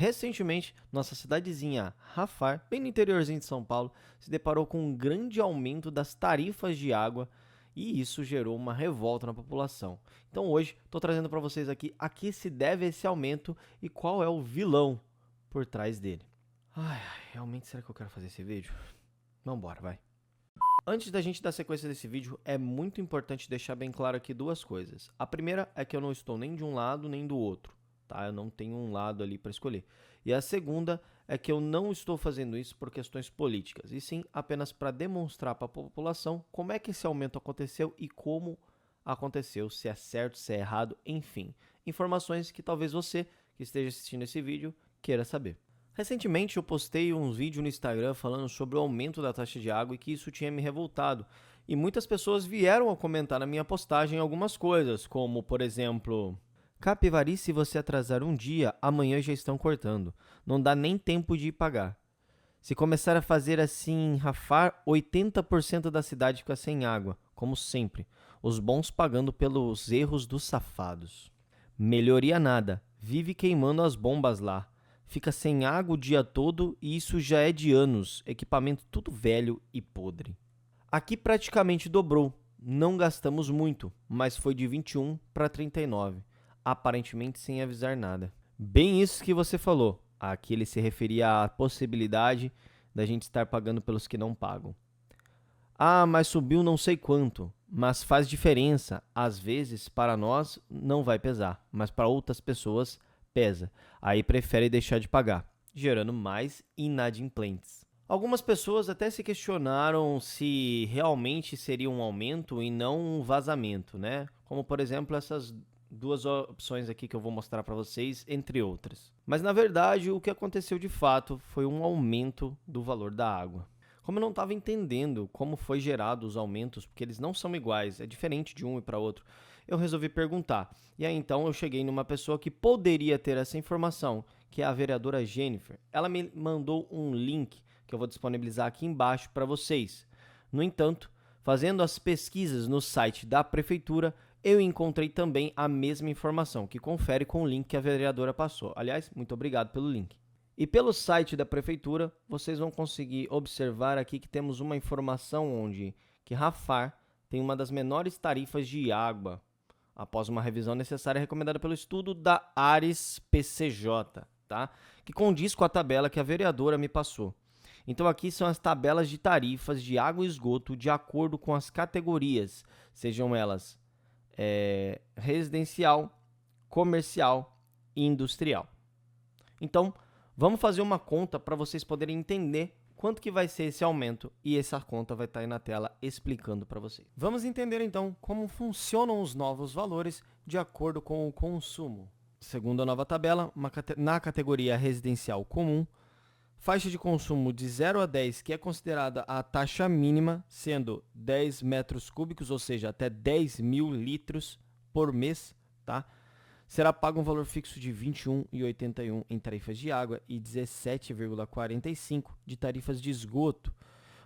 Recentemente, nossa cidadezinha Rafar, bem no interiorzinho de São Paulo, se deparou com um grande aumento das tarifas de água e isso gerou uma revolta na população. Então hoje estou trazendo para vocês aqui a que se deve esse aumento e qual é o vilão por trás dele. Realmente será que eu quero fazer esse vídeo? Vambora, vai. Antes da gente dar sequência desse vídeo, é muito importante deixar bem claro aqui duas coisas. A primeira é que eu não estou nem de um lado nem do outro, tá? Eu não tenho um lado ali para escolher. E a segunda é que eu não estou fazendo isso por questões políticas, e sim apenas para demonstrar para a população como é que esse aumento aconteceu e como aconteceu, se é certo, se é errado, enfim. Informações que talvez você que esteja assistindo esse vídeo queira saber. Recentemente eu postei um vídeo no Instagram falando sobre o aumento da taxa de água e que isso tinha me revoltado. E muitas pessoas vieram a comentar na minha postagem algumas coisas, como, por exemplo... Capivari, se você atrasar um dia, amanhã já estão cortando. Não dá nem tempo de ir pagar. Se começar a fazer assim, rafar, 80% da cidade fica sem água, como sempre. Os bons pagando pelos erros dos safados. Melhoria nada, vive queimando as bombas lá. Fica sem água o dia todo e isso já é de anos, equipamento tudo velho e podre. Aqui praticamente dobrou, não gastamos muito, mas foi de 21 para 39, aparentemente sem avisar nada. Bem isso que você falou, aqui ele se referia à possibilidade da gente estar pagando pelos que não pagam. Ah, mas subiu não sei quanto, mas faz diferença, às vezes para nós não vai pesar, mas para outras pessoas pesa, aí prefere deixar de pagar, gerando mais inadimplentes. Algumas pessoas até se questionaram se realmente seria um aumento e não um vazamento, né? Como, por exemplo, essas duas opções aqui que eu vou mostrar para vocês, entre outras. Mas, na verdade, o que aconteceu de fato foi um aumento do valor da água. Como eu não estava entendendo como foi gerado os aumentos, porque eles não são iguais, é diferente de um e para outro, eu resolvi perguntar. E aí então eu cheguei numa pessoa que poderia ter essa informação, que é a vereadora Jennifer. Ela me mandou um link que eu vou disponibilizar aqui embaixo para vocês. No entanto, fazendo as pesquisas no site da prefeitura, eu encontrei também a mesma informação, que confere com o link que a vereadora passou. Aliás, muito obrigado pelo link. E pelo site da prefeitura, vocês vão conseguir observar aqui que temos uma informação onde que Rafar tem uma das menores tarifas de água, após uma revisão necessária recomendada pelo estudo da Ares PCJ, tá? Que condiz com a tabela que a vereadora me passou. Então aqui são as tabelas de tarifas de água e esgoto de acordo com as categorias, sejam elas residencial, comercial e industrial. Então, vamos fazer uma conta para vocês poderem entender quanto que vai ser esse aumento e essa conta vai estar aí na tela explicando para vocês. Vamos entender então como funcionam os novos valores de acordo com o consumo. Segundo a nova tabela, na categoria residencial comum, faixa de consumo de 0 a 10, que é considerada a taxa mínima, sendo 10 metros cúbicos, ou seja, até 10 mil litros por mês, tá? Será pago um valor fixo de R$ 21,81 em tarifas de água e 17,45 de tarifas de esgoto,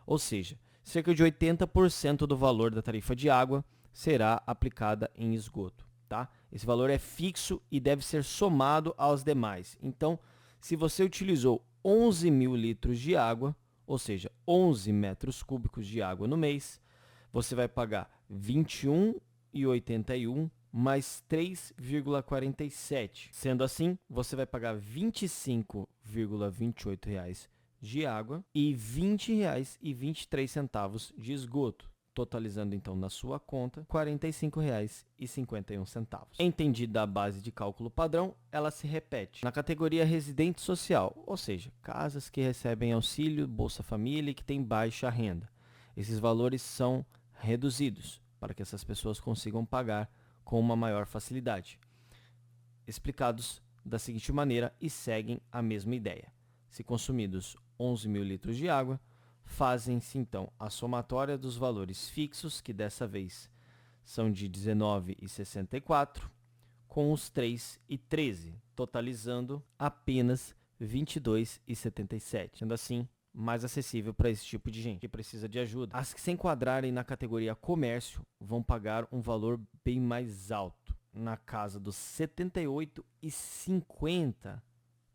ou seja, cerca de 80% do valor da tarifa de água será aplicada em esgoto, tá? Esse valor é fixo e deve ser somado aos demais. Então, se você utilizou 11 mil litros de água, ou seja, 11 metros cúbicos de água no mês, você vai pagar R$ 21,81 mais 3,47. Sendo assim, você vai pagar R$ 25,28 de água e R$ 20,23 de esgoto, totalizando então na sua conta R$ 45,51. Entendida a base de cálculo padrão, ela se repete na categoria residente social, ou seja, casas que recebem auxílio, Bolsa Família e que têm baixa renda. Esses valores são reduzidos para que essas pessoas consigam pagar com uma maior facilidade, explicados da seguinte maneira e seguem a mesma ideia. Se consumidos 11 mil litros de água, fazem-se então a somatória dos valores fixos, que dessa vez são de 19,64, com os 3,13, totalizando apenas 22,77. Sendo assim, mais acessível para esse tipo de gente que precisa de ajuda. As que se enquadrarem na categoria comércio vão pagar um valor bem mais alto, na casa dos R$ 78,50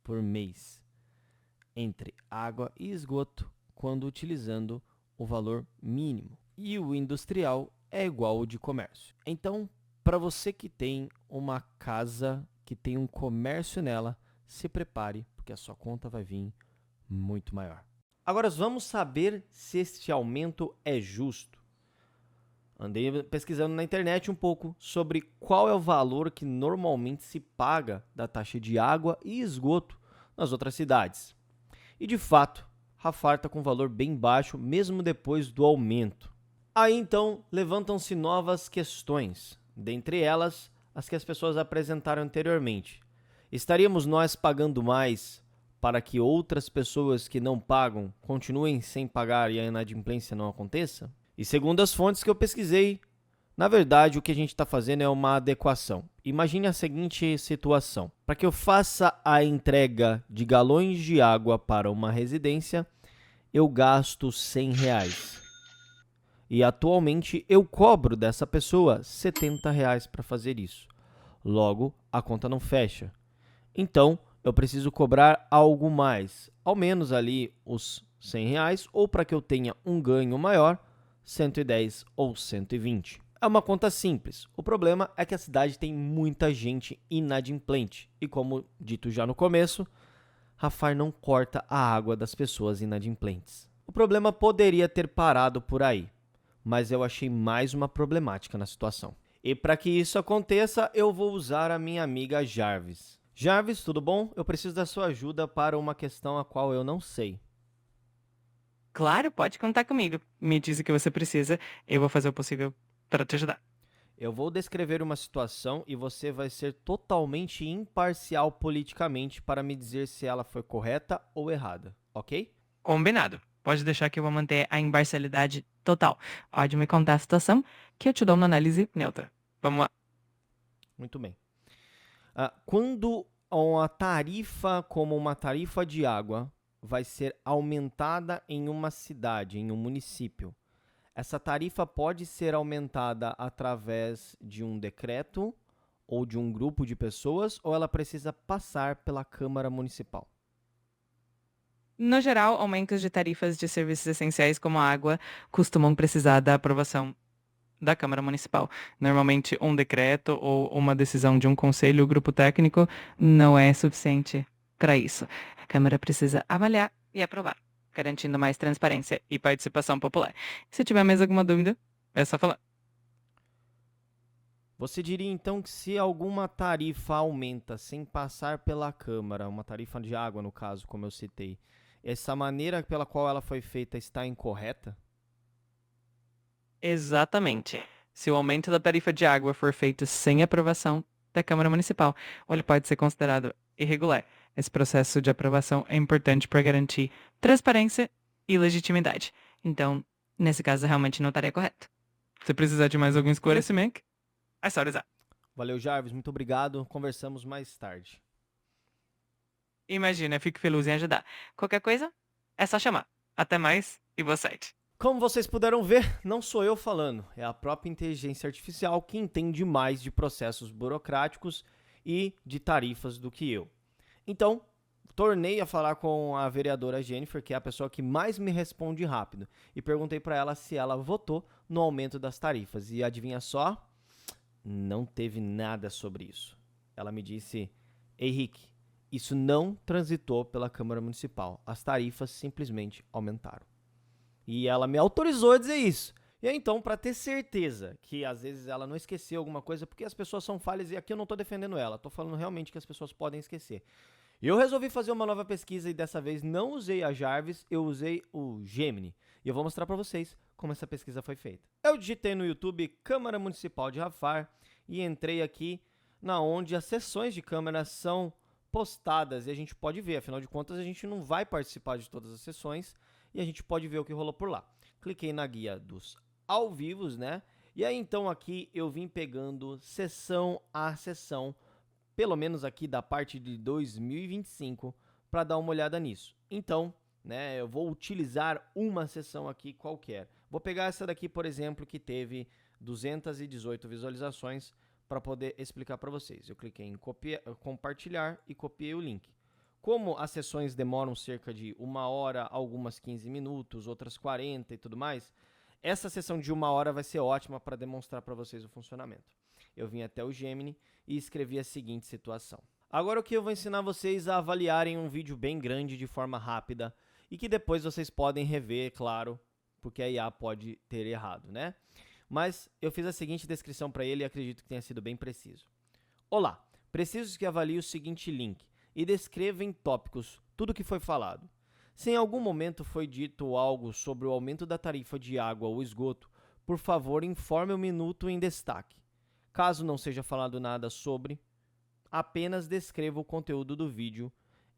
por mês entre água e esgoto quando utilizando o valor mínimo. E o industrial é igual ao de comércio. Então, para você que tem uma casa que tem um comércio nela, se prepare, porque a sua conta vai vir muito maior. Agora vamos saber se este aumento é justo. Andei pesquisando na internet um pouco sobre qual é o valor que normalmente se paga da taxa de água e esgoto nas outras cidades. E de fato, Rafar está com um valor bem baixo mesmo depois do aumento. Aí então levantam-se novas questões, dentre elas as que as pessoas apresentaram anteriormente. Estaríamos nós pagando mais para que outras pessoas que não pagam continuem sem pagar e a inadimplência não aconteça? E segundo as fontes que eu pesquisei, na verdade o que a gente está fazendo é uma adequação. Imagine a seguinte situação: para que eu faça a entrega de galões de água para uma residência, eu gasto R$ 100. E atualmente eu cobro dessa pessoa R$ 70 para fazer isso. Logo, a conta não fecha. Então, eu preciso cobrar algo mais, ao menos ali os R$ 100, ou para que eu tenha um ganho maior, 110 ou 120. É uma conta simples. O problema é que a cidade tem muita gente inadimplente. E como dito já no começo, Rafar não corta a água das pessoas inadimplentes. O problema poderia ter parado por aí, mas eu achei mais uma problemática na situação. E para que isso aconteça, eu vou usar a minha amiga Jarvis. Jarvis, tudo bom? Eu preciso da sua ajuda para uma questão a qual eu não sei. Claro, pode contar comigo. Me diz o que você precisa, eu vou fazer o possível para te ajudar. Eu vou descrever uma situação e você vai ser totalmente imparcial politicamente para me dizer se ela foi correta ou errada, ok? Combinado. Pode deixar que eu vou manter a imparcialidade total. Pode me contar a situação que eu te dou uma análise neutra. Vamos lá. Muito bem. Quando uma tarifa como uma tarifa de água vai ser aumentada em uma cidade, em um município, essa tarifa pode ser aumentada através de um decreto ou de um grupo de pessoas, ou ela precisa passar pela Câmara Municipal? No geral, aumentos de tarifas de serviços essenciais como a água costumam precisar da aprovação da Câmara Municipal. Normalmente, um decreto ou uma decisão de um conselho ou grupo técnico não é suficiente para isso. A Câmara precisa avaliar e aprovar, garantindo mais transparência e participação popular. Se tiver mais alguma dúvida, é só falar. Você diria então que se alguma tarifa aumenta sem passar pela Câmara, uma tarifa de água no caso, como eu citei, essa maneira pela qual ela foi feita está incorreta? Exatamente. Se o aumento da tarifa de água for feito sem aprovação da Câmara Municipal, ou ele pode ser considerado irregular. Esse processo de aprovação é importante para garantir transparência e legitimidade. Então, nesse caso, realmente não estaria correto. Se precisar de mais algum esclarecimento, é só usar. Valeu, Jarvis, muito obrigado. Conversamos mais tarde. Imagina, fico feliz em ajudar. Qualquer coisa, é só chamar. Até mais e boa sorte. Como vocês puderam ver, não sou eu falando, é a própria inteligência artificial que entende mais de processos burocráticos e de tarifas do que eu. Então, tornei a falar com a vereadora Jennifer, que é a pessoa que mais me responde rápido, e perguntei para ela se ela votou no aumento das tarifas. E adivinha só? Não teve nada sobre isso. Ela me disse: Henrique, isso não transitou pela Câmara Municipal. As tarifas simplesmente aumentaram. E ela me autorizou a dizer isso. E aí, então, para ter certeza que às vezes ela não esqueceu alguma coisa, porque as pessoas são falhas e aqui eu não tô defendendo ela, tô falando realmente que as pessoas podem esquecer. Eu resolvi fazer uma nova pesquisa e dessa vez não usei a Jarvis, eu usei o Gemini. E eu vou mostrar para vocês como essa pesquisa foi feita. Eu digitei no YouTube Câmara Municipal de Rafar e entrei aqui na onde as sessões de Câmara são postadas e a gente pode ver, afinal de contas a gente não vai participar de todas as sessões e a gente pode ver o que rolou por lá. Cliquei na guia dos ao vivos, né? E aí então aqui eu vim pegando sessão a sessão, pelo menos aqui da parte de 2025, para dar uma olhada nisso. Então, né, eu vou utilizar uma sessão aqui qualquer. Vou pegar essa daqui, por exemplo, que teve 218 visualizações para poder explicar para vocês. Eu cliquei em compartilhar e copiei o link. Como as sessões demoram cerca de 1 hora, algumas 15 minutos, outras 40 e tudo mais, essa sessão de 1 hora vai ser ótima para demonstrar para vocês o funcionamento. Eu vim até o Gemini e escrevi a seguinte situação. Agora o que eu vou ensinar vocês a avaliarem um vídeo bem grande de forma rápida e que depois vocês podem rever, claro, porque a IA pode ter errado, né? Mas eu fiz a seguinte descrição para ele e acredito que tenha sido bem preciso. Olá, preciso que avalie o seguinte link e descreva em tópicos tudo o que foi falado. Se em algum momento foi dito algo sobre o aumento da tarifa de água ou esgoto, por favor informe o minuto em destaque. Caso não seja falado nada sobre, apenas descreva o conteúdo do vídeo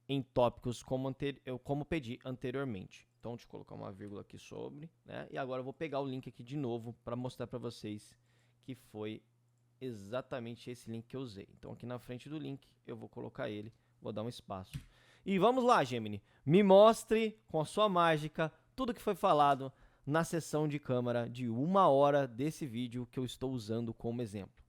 em tópicos como pedi anteriormente. Então, deixa eu colocar uma vírgula aqui sobre, né? E agora eu vou pegar o link aqui de novo para mostrar para vocês que foi exatamente esse link que eu usei. Então, aqui na frente do link, eu vou colocar ele, vou dar um espaço. E vamos lá, Gemini. Me mostre, com a sua mágica, tudo que foi falado na sessão de câmera de 1 hora desse vídeo que eu estou usando como exemplo.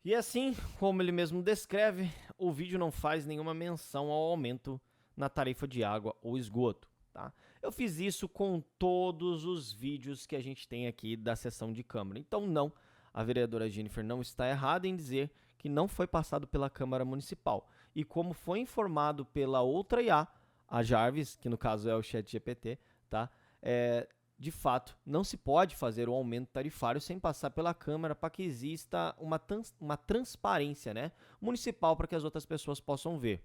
E assim, como ele mesmo descreve, o vídeo não faz nenhuma menção ao aumento na tarifa de água ou esgoto. Tá? Eu fiz isso com todos os vídeos que a gente tem aqui da sessão de Câmara. Então não, a vereadora Jennifer não está errada em dizer que não foi passado pela Câmara Municipal. E como foi informado pela outra IA, a Jarvis, que no caso é o ChatGPT, tá? De fato, não se pode fazer um aumento tarifário sem passar pela Câmara para que exista uma transparência, né, municipal para que as outras pessoas possam ver.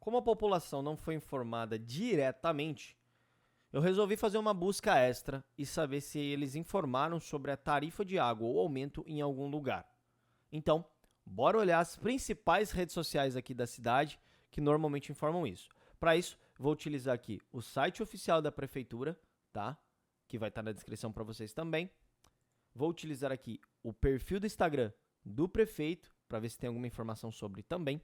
Como a população não foi informada diretamente, eu resolvi fazer uma busca extra e saber se eles informaram sobre a tarifa de água ou aumento em algum lugar. Então, bora olhar as principais redes sociais aqui da cidade que normalmente informam isso. Para isso, vou utilizar aqui o site oficial da prefeitura, tá? Que vai estar na descrição para vocês também. Vou utilizar aqui o perfil do Instagram do prefeito, para ver se tem alguma informação sobre também.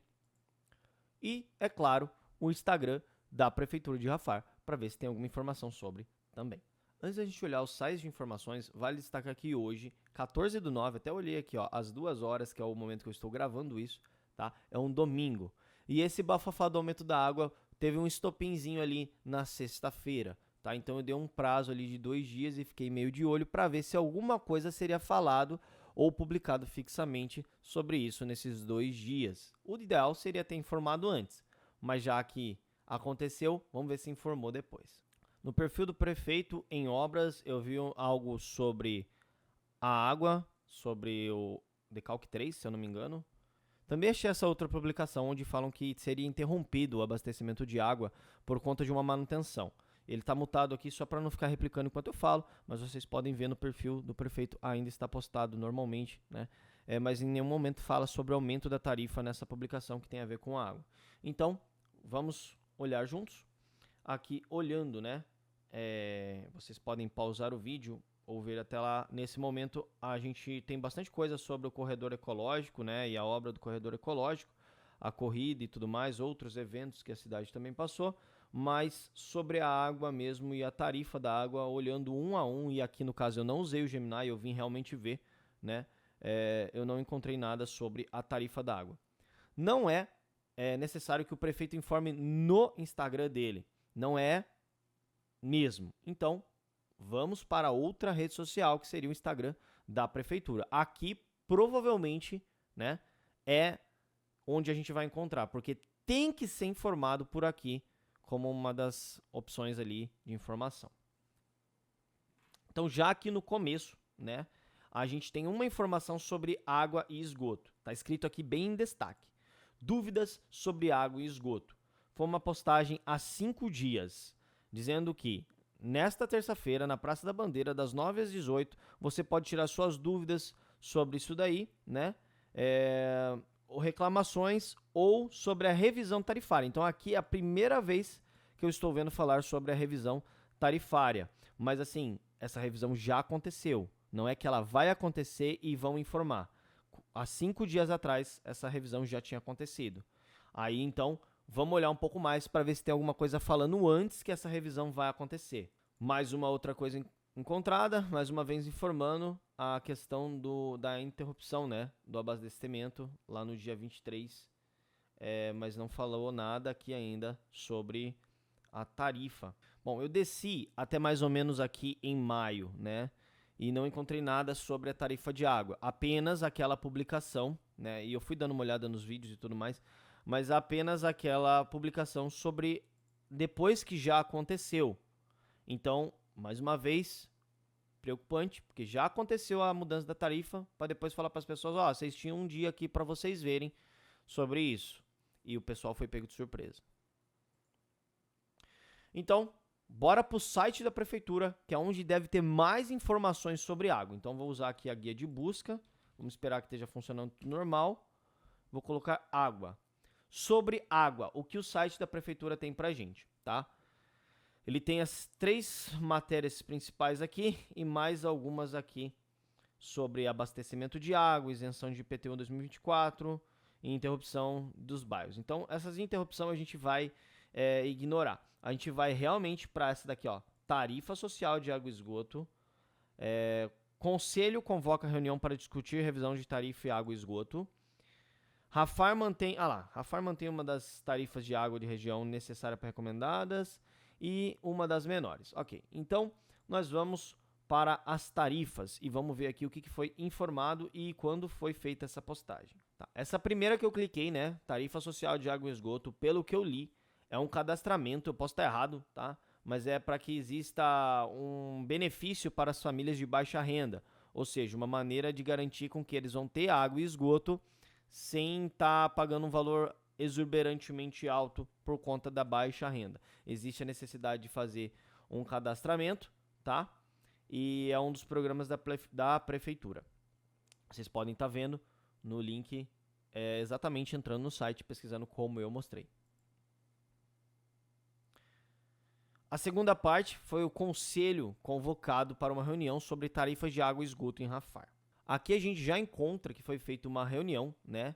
E, é claro, o Instagram da Prefeitura de Rafar, para ver se tem alguma informação sobre também. Antes da gente olhar os sites de informações, vale destacar aqui hoje, 14/9, até olhei aqui, ó, às 2 horas, que é o momento que eu estou gravando isso, tá? É um domingo. E esse bafafá do aumento da água teve um estopinzinho ali na sexta-feira. Tá? Então eu dei um prazo ali de 2 dias e fiquei meio de olho para ver se alguma coisa seria falado ou publicado fixamente sobre isso nesses 2 dias. O ideal seria ter informado antes, mas já que aconteceu, vamos ver se informou depois. No perfil do prefeito em obras, eu vi algo sobre a água, sobre o Decalque 3, se eu não me engano. Também achei essa outra publicação onde falam que seria interrompido o abastecimento de água por conta de uma manutenção. Ele está mutado aqui só para não ficar replicando enquanto eu falo, mas vocês podem ver no perfil do prefeito, ainda está postado normalmente, né? Mas em nenhum momento fala sobre o aumento da tarifa nessa publicação que tem a ver com a água. Então, vamos olhar juntos. Aqui, olhando, né? Vocês podem pausar o vídeo ou ver até lá. Nesse momento, a gente tem bastante coisa sobre o corredor ecológico, né? E a obra do corredor ecológico, a corrida e tudo mais, outros eventos que a cidade também passou. Mas sobre a água mesmo e a tarifa da água, olhando um a um, e aqui no caso eu não usei o Gemini, eu vim realmente ver, né? Eu não encontrei nada sobre a tarifa da água. Não é necessário que o prefeito informe no Instagram dele, não é mesmo. Então, vamos para outra rede social, que seria o Instagram da prefeitura. Aqui, provavelmente, né, é onde a gente vai encontrar, porque tem que ser informado por aqui, como uma das opções ali de informação. Então, já aqui no começo, né, a gente tem uma informação sobre água e esgoto. Está escrito aqui bem em destaque. Dúvidas sobre água e esgoto. Foi uma postagem há 5 dias, dizendo que nesta terça-feira, na Praça da Bandeira, das 9 às 18, você pode tirar suas dúvidas sobre isso daí, né? Reclamações ou sobre a revisão tarifária. Então aqui é a primeira vez que eu estou vendo falar sobre a revisão tarifária. Mas assim, essa revisão já aconteceu. Não é que ela vai acontecer e vão informar. Há 5 dias atrás, essa revisão já tinha acontecido. Aí então, vamos olhar um pouco mais para ver se tem alguma coisa falando antes que essa revisão vai acontecer. Mais uma outra coisa encontrada, mais uma vez informando a questão da interrupção, né, do abastecimento lá no dia 23, mas não falou nada aqui ainda sobre a tarifa. Bom, eu desci até mais ou menos aqui em maio, né, e não encontrei nada sobre a tarifa de água, apenas aquela publicação, né, e eu fui dando uma olhada nos vídeos e tudo mais, mas apenas aquela publicação sobre depois que já aconteceu. Então, mais uma vez, preocupante, porque já aconteceu a mudança da tarifa, para depois falar para as pessoas, ó, vocês tinham um dia aqui para vocês verem sobre isso. E o pessoal foi pego de surpresa. Então, bora para o site da prefeitura, que é onde deve ter mais informações sobre água. Então, vou usar aqui a guia de busca, vamos esperar que esteja funcionando tudo normal. Vou colocar água. Sobre água, o que o site da prefeitura tem para a gente, tá? Ele tem as 3 matérias principais aqui e mais algumas aqui sobre abastecimento de água, isenção de IPTU 2024 e interrupção dos bairros. Então, essas interrupções a gente vai ignorar. A gente vai realmente para essa daqui, ó, tarifa social de água e esgoto. Conselho convoca reunião para discutir revisão de tarifa e água e esgoto. Rafar mantém uma das tarifas de água de região necessária para recomendadas e uma das menores. Ok, então nós vamos para as tarifas e vamos ver aqui o que foi informado e quando foi feita essa postagem. Tá. Essa primeira que eu cliquei, né, tarifa social de água e esgoto, pelo que eu li, é um cadastramento, eu posso estar errado, tá? Mas é para que exista um benefício para as famílias de baixa renda, ou seja, uma maneira de garantir com que eles vão ter água e esgoto sem estar pagando um valor exorbitantemente alto por conta da baixa renda. Existe a necessidade de fazer um cadastramento, tá? E é um dos programas da prefeitura. Vocês podem estar vendo no link, exatamente entrando no site, pesquisando como eu mostrei. A segunda parte foi o conselho convocado para uma reunião sobre tarifas de água e esgoto em Rafar. Aqui a gente já encontra que foi feita uma reunião, né?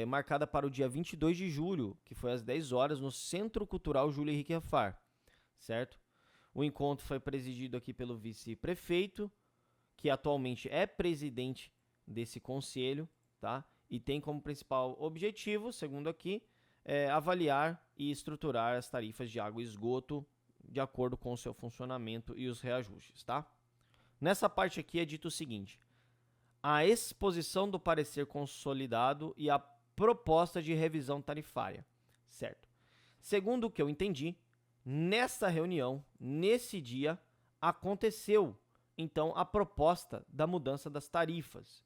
Marcada para o dia 22 de julho, que foi às 10 horas, no Centro Cultural Júlio Henrique Rafar, certo? O encontro foi presidido aqui pelo vice-prefeito, que atualmente é presidente desse conselho, tá? E tem como principal objetivo, segundo aqui, avaliar e estruturar as tarifas de água e esgoto de acordo com o seu funcionamento e os reajustes, tá? Nessa parte aqui é dito o seguinte: a exposição do parecer consolidado e a proposta de revisão tarifária, certo? Segundo o que eu entendi, nessa reunião, nesse dia, aconteceu, então, a proposta da mudança das tarifas.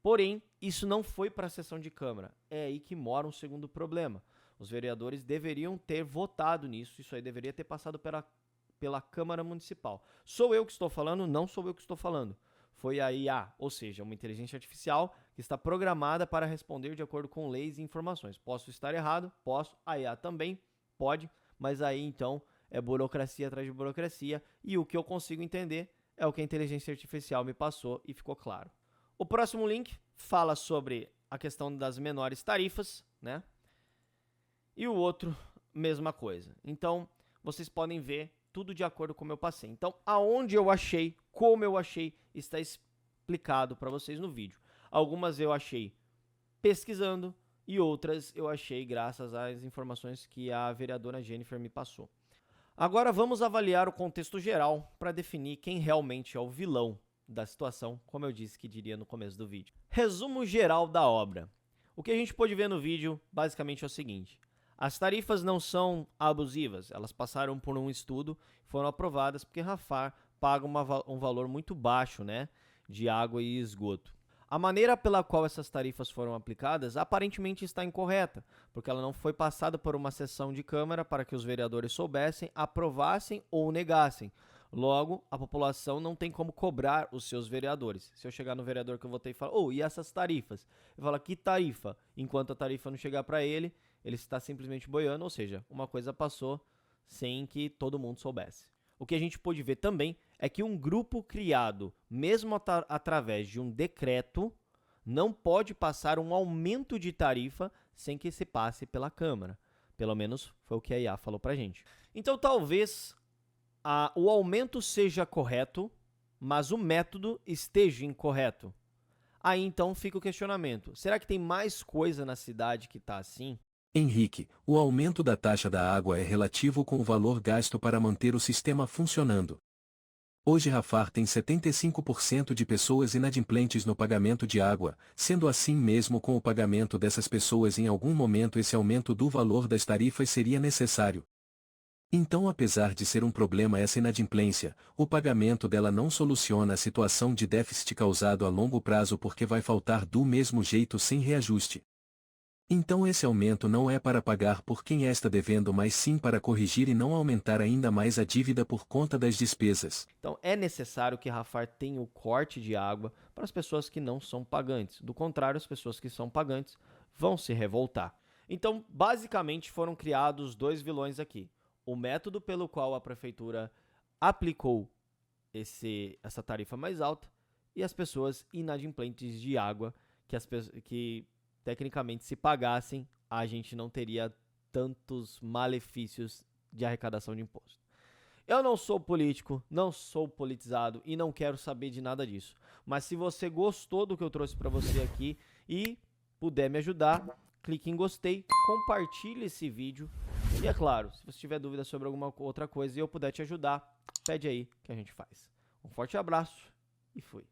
Porém, isso não foi para a sessão de Câmara. É aí que mora um segundo problema. Os vereadores deveriam ter votado nisso, isso aí deveria ter passado pela Câmara Municipal. Sou eu que estou falando? Não sou eu que estou falando. Foi a IA, ou seja, uma inteligência artificial que está programada para responder de acordo com leis e informações. Posso estar errado? Posso. A IA também pode, mas aí então é burocracia atrás de burocracia e o que eu consigo entender é o que a inteligência artificial me passou e ficou claro. O próximo link fala sobre a questão das menores tarifas, né? E o outro, mesma coisa. Então, vocês podem ver tudo de acordo com como eu passei. Então, aonde eu achei, como eu achei, está explicado para vocês no vídeo. Algumas eu achei pesquisando e outras eu achei graças às informações que a vereadora Jennifer me passou. Agora vamos avaliar o contexto geral para definir quem realmente é o vilão da situação, como eu disse que diria no começo do vídeo. Resumo geral da obra. O que a gente pôde ver no vídeo basicamente é o seguinte: as tarifas não são abusivas, elas passaram por um estudo e foram aprovadas porque Rafar paga um valor muito baixo, né, de água e esgoto. A maneira pela qual essas tarifas foram aplicadas aparentemente está incorreta, porque ela não foi passada por uma sessão de Câmara para que os vereadores soubessem, aprovassem ou negassem. Logo, a população não tem como cobrar os seus vereadores. Se eu chegar no vereador que eu votei e falar, e essas tarifas? Eu falo, que tarifa? Enquanto a tarifa não chegar para ele, ele está simplesmente boiando, ou seja, uma coisa passou sem que todo mundo soubesse. O que a gente pôde ver também é que um grupo criado, mesmo através de um decreto, não pode passar um aumento de tarifa sem que se passe pela Câmara. Pelo menos foi o que a IA falou pra gente. Então talvez o aumento seja correto, mas o método esteja incorreto. Aí então fica o questionamento. Será que tem mais coisa na cidade que tá assim? Henrique, o aumento da taxa da água é relativo com o valor gasto para manter o sistema funcionando. Hoje Rafar tem 75% de pessoas inadimplentes no pagamento de água, sendo assim mesmo com o pagamento dessas pessoas em algum momento esse aumento do valor das tarifas seria necessário. Então apesar de ser um problema essa inadimplência, o pagamento dela não soluciona a situação de déficit causado a longo prazo porque vai faltar do mesmo jeito sem reajuste. Então esse aumento não é para pagar por quem está devendo, mas sim para corrigir e não aumentar ainda mais a dívida por conta das despesas. Então é necessário que Rafar tenha o corte de água para as pessoas que não são pagantes. Do contrário, as pessoas que são pagantes vão se revoltar. Então, basicamente, foram criados dois vilões aqui. O método pelo qual a prefeitura aplicou essa tarifa mais alta e as pessoas inadimplentes de água que tecnicamente, se pagassem, a gente não teria tantos malefícios de arrecadação de imposto. Eu não sou político, não sou politizado e não quero saber de nada disso. Mas se você gostou do que eu trouxe para você aqui e puder me ajudar, clique em gostei, compartilhe esse vídeo. E é claro, se você tiver dúvida sobre alguma outra coisa e eu puder te ajudar, pede aí que a gente faz. Um forte abraço e fui.